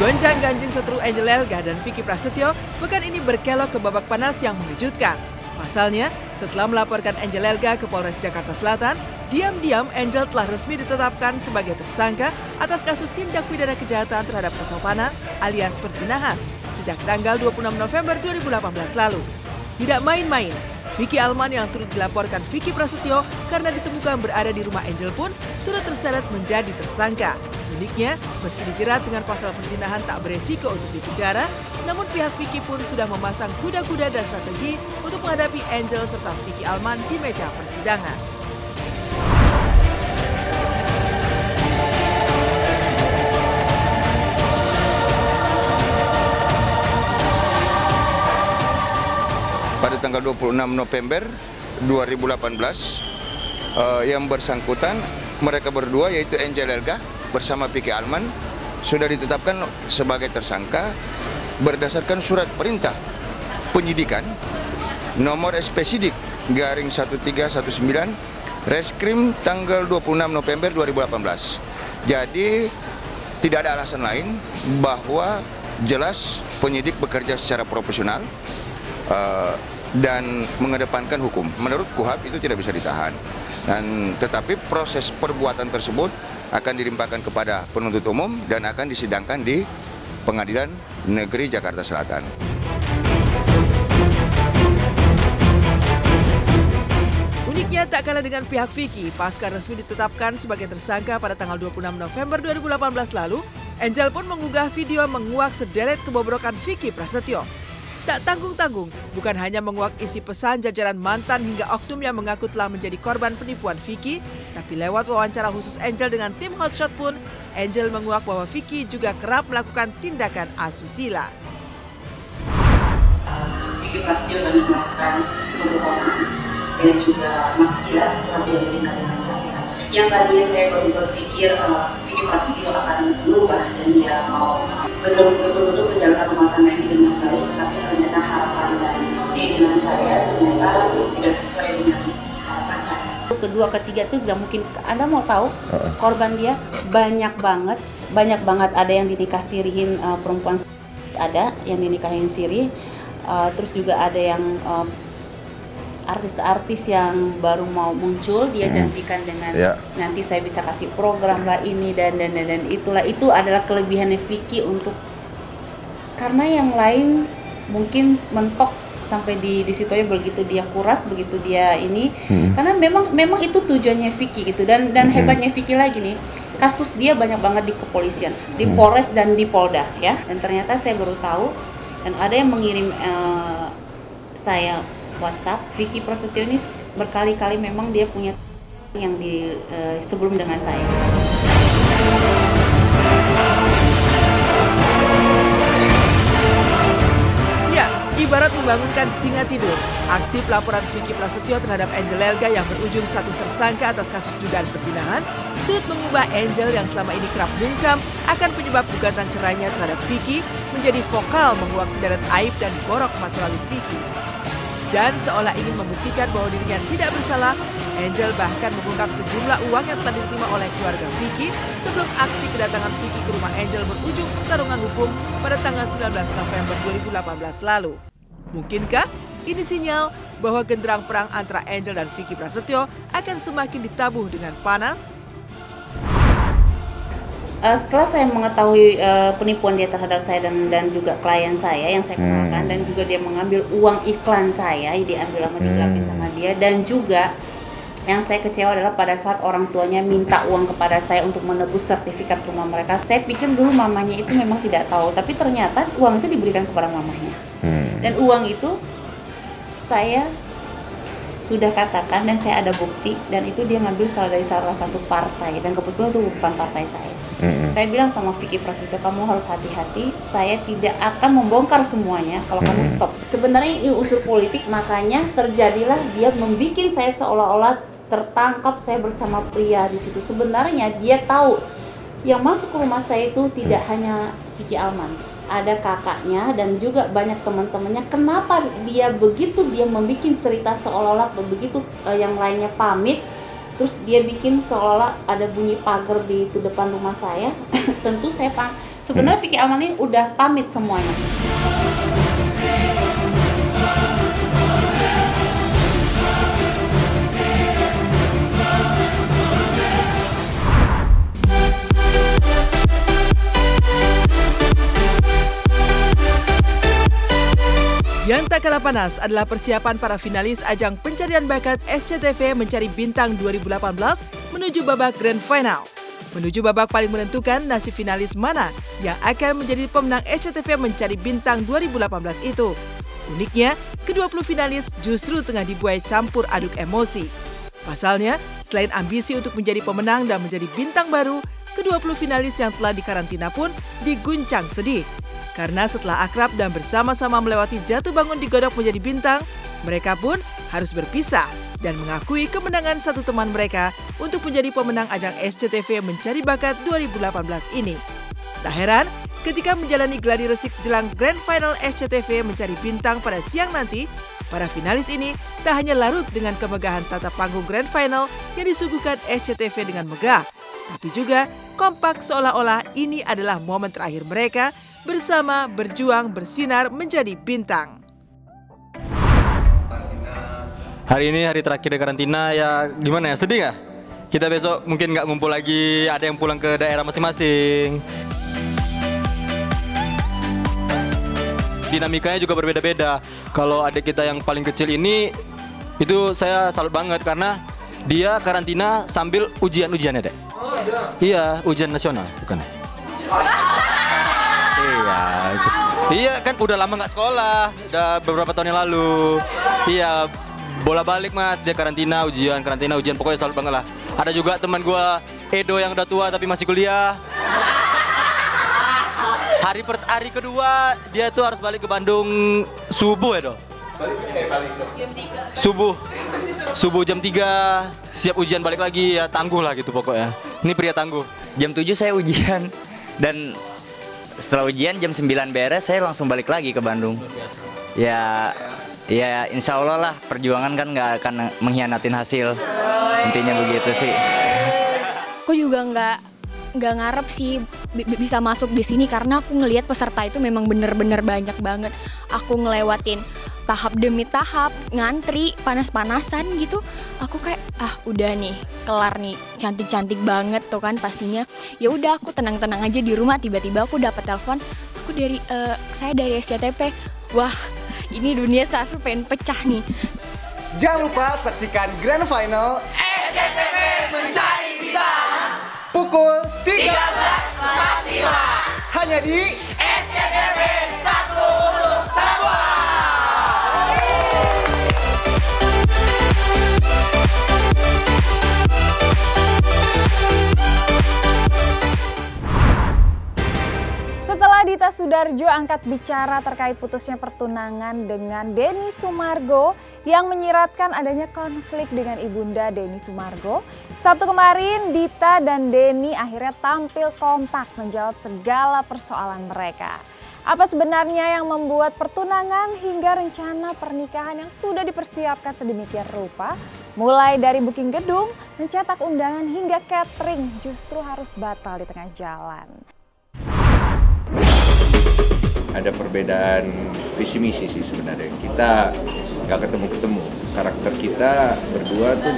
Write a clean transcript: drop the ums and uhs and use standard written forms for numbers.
Gonjang-ganjing seteru Angel Elga dan Vicky Prasetyo pekan ini berkelok ke babak panas yang mengejutkan. Pasalnya, setelah melaporkan Angel Elga ke Polres Jakarta Selatan, diam-diam Angel telah resmi ditetapkan sebagai tersangka atas kasus tindak pidana kejahatan terhadap kesopanan alias perzinahan sejak tanggal 26 November 2018 lalu. Tidak main-main, Vicky Alman yang turut dilaporkan Vicky Prasetyo karena ditemukan berada di rumah Angel pun turut terseret menjadi tersangka. Uniknya, meski dijerat dengan pasal perzinahan tak beresiko untuk dipenjara, namun pihak Vicky pun sudah memasang kuda-kuda dan strategi untuk menghadapi Angel serta Vicky Alman di meja persidangan. Pada tanggal 26 November 2018, yang bersangkutan mereka berdua yaitu Angel Elga bersama Vicky Alman sudah ditetapkan sebagai tersangka berdasarkan surat perintah penyidikan nomor SP/Sidik garing 1319 Reskrim tanggal 26 November 2018. Jadi tidak ada alasan lain bahwa jelas penyidik bekerja secara profesional dan mengedepankan hukum. Menurut KUHP itu tidak bisa ditahan. Dan tetapi proses perbuatan tersebut akan dilimpahkan kepada penuntut umum dan akan disidangkan di Pengadilan Negeri Jakarta Selatan. Uniknya tak kalah dengan pihak Vicky, pasca resmi ditetapkan sebagai tersangka pada tanggal 26 November 2018 lalu, Angel pun mengunggah video menguak sederet kebobrokan Vicky Prasetyo. Tak tanggung-tanggung, bukan hanya menguak isi pesan jajaran mantan hingga oknum yang mengaku telah menjadi korban penipuan Vicky, tapi lewat wawancara khusus Angel dengan tim Hotshot pun, Angel menguak bahwa Vicky juga kerap melakukan tindakan asusila. Vicky Prasetyo banyak melakukan kebohongan dan juga maksiat setelah dia menikah dengan saya. Yang tadinya saya baru berpikir Vicky Prasetyo akan berubah dan dia mau betul-betul menjalankan rumah tangga ini dengan baik, tapi ternyata harapan dan keinginan saya ternyata tidak sesuai dengan harapan saya. Kedua, ketiga itu tidak mungkin. Anda mau tahu korban dia banyak banget. Ada yang dinikah sirihin perempuan, ada yang dinikahin siri, terus juga ada yang artis-artis yang baru mau muncul dia janjikan dengan nanti saya bisa kasih program lah ini dan itulah. Itu adalah kelebihannya Vicky untuk, karena yang lain mungkin mentok sampai di situ aja, begitu dia kuras, begitu dia ini karena memang itu tujuannya Vicky gitu. Dan hebatnya Vicky lagi nih, kasus dia banyak banget di kepolisian, di Polres dan di Polda ya. Dan ternyata saya baru tahu dan ada yang mengirim saya WhatsApp, Vicky Prasetyo ini berkali-kali memang dia punya yang sebelum dengan saya. Ya, ibarat membangunkan singa tidur, aksi pelaporan Vicky Prasetyo terhadap Angel Elga yang berujung status tersangka atas kasus dugaan perzinahan turut mengubah Angel yang selama ini kerap bungkam akan penyebab gugatan cerainya terhadap Vicky menjadi vokal menguak sederet aib dan borok masa lalu Vicky. Dan seolah ingin membuktikan bahwa dirinya tidak bersalah, Angel bahkan mengungkap sejumlah uang yang telah diterima oleh keluarga Vicky sebelum aksi kedatangan Vicky ke rumah Angel berujung pertarungan hukum pada tanggal 19 November 2018 lalu. Mungkinkah ini sinyal bahwa genderang perang antara Angel dan Vicky Prasetyo akan semakin ditabuh dengan panas? Setelah saya mengetahui penipuan dia terhadap saya dan juga klien saya yang saya kenalkan, dan juga dia mengambil uang iklan saya, diambil sama digelapin sama dia, dan juga yang saya kecewa adalah pada saat orang tuanya minta uang kepada saya untuk menebus sertifikat rumah mereka. Saya pikir dulu mamanya itu memang tidak tahu, tapi ternyata uang itu diberikan kepada mamanya. Dan uang itu saya sudah katakan dan saya ada bukti, dan itu dia ngambil dari salah satu partai, dan kebetulan itu bukan partai saya. Saya bilang sama Vicky Prasetyo, kamu harus hati-hati, saya tidak akan membongkar semuanya kalau kamu stop. Sebenarnya ini unsur politik, makanya terjadilah dia membuat saya seolah-olah tertangkap saya bersama pria di situ. Sebenarnya dia tahu yang masuk ke rumah saya itu tidak hanya Vicky Alman, ada kakaknya dan juga banyak teman-temannya. Kenapa dia begitu, dia membuat cerita seolah-olah begitu yang lainnya pamit, terus dia bikin seolah-olah ada bunyi pagar di depan rumah saya. Tentu Sebenarnya Vicky Amal ini udah pamit semuanya. Yang tak kalah panas adalah persiapan para finalis ajang pencarian bakat SCTV Mencari Bintang 2018 menuju babak Grand Final. Menuju babak paling menentukan nasib finalis mana yang akan menjadi pemenang SCTV Mencari Bintang 2018 itu. Uniknya, ke-20 finalis justru tengah dibuai campur aduk emosi. Pasalnya, selain ambisi untuk menjadi pemenang dan menjadi bintang baru, ke-20 finalis yang telah dikarantina pun diguncang sedih. Karena setelah akrab dan bersama-sama melewati jatuh bangun di godok menjadi bintang, mereka pun harus berpisah dan mengakui kemenangan satu teman mereka untuk menjadi pemenang ajang SCTV Mencari Bakat 2018 ini. Tak heran, ketika menjalani gladi resik jelang Grand Final SCTV Mencari Bintang pada siang nanti, para finalis ini tak hanya larut dengan kemegahan tata panggung Grand Final yang disuguhkan SCTV dengan megah, tapi juga kompak seolah-olah ini adalah momen terakhir mereka bersama berjuang bersinar menjadi bintang. Hari ini hari terakhir di karantina, ya gimana ya, sedih nggak? Kita besok mungkin nggak ngumpul lagi, ada yang pulang ke daerah masing-masing. Dinamikanya juga berbeda-beda. Kalau adik kita yang paling kecil ini, itu saya salut banget karena dia karantina sambil ujian-ujian ya, Dek? Oh, ada. Iya, ujian nasional, bukan? Iya kan udah lama nggak sekolah, udah beberapa tahun yang lalu. Iya, bola balik mas, dia karantina ujian, pokoknya salut banget lah. Ada juga teman gua Edo yang udah tua tapi masih kuliah. Hari kedua dia tuh harus balik ke Bandung subuh ya, Do? Subuh jam 3, siap ujian balik lagi, ya tangguh lah gitu pokoknya. Ini pria tangguh. Jam 7 saya ujian dan setelah ujian jam 9 beres saya langsung balik lagi ke Bandung. Ya insya Allah lah, perjuangan kan nggak akan mengkhianatin hasil. Intinya begitu sih. Aku juga nggak ngarep sih bisa masuk di sini karena aku ngelihat peserta itu memang bener-bener banyak banget. Aku ngelewatin tahap demi tahap, ngantri, panas-panasan gitu. Aku kayak udah nih, kelar nih, cantik-cantik banget tuh kan pastinya. Ya udah aku tenang-tenang aja di rumah, tiba-tiba aku dapat telepon, saya dari SCTV. Wah, ini dunia Sasu pengen pecah nih. Jangan lupa saksikan Grand Final SCTV Mencari Bintang pukul 13.45 hanya di SCTV Satu untuk Semua. Setelah Dita Sudarjo angkat bicara terkait putusnya pertunangan dengan Denny Sumargo yang menyiratkan adanya konflik dengan ibunda Denny Sumargo, Sabtu kemarin Dita dan Denny akhirnya tampil kompak menjawab segala persoalan mereka. Apa sebenarnya yang membuat pertunangan hingga rencana pernikahan yang sudah dipersiapkan sedemikian rupa, mulai dari booking gedung, mencetak undangan hingga catering justru harus batal di tengah jalan. Ada perbedaan visi misi sih sebenarnya. Kita nggak ketemu. Karakter kita berdua tuh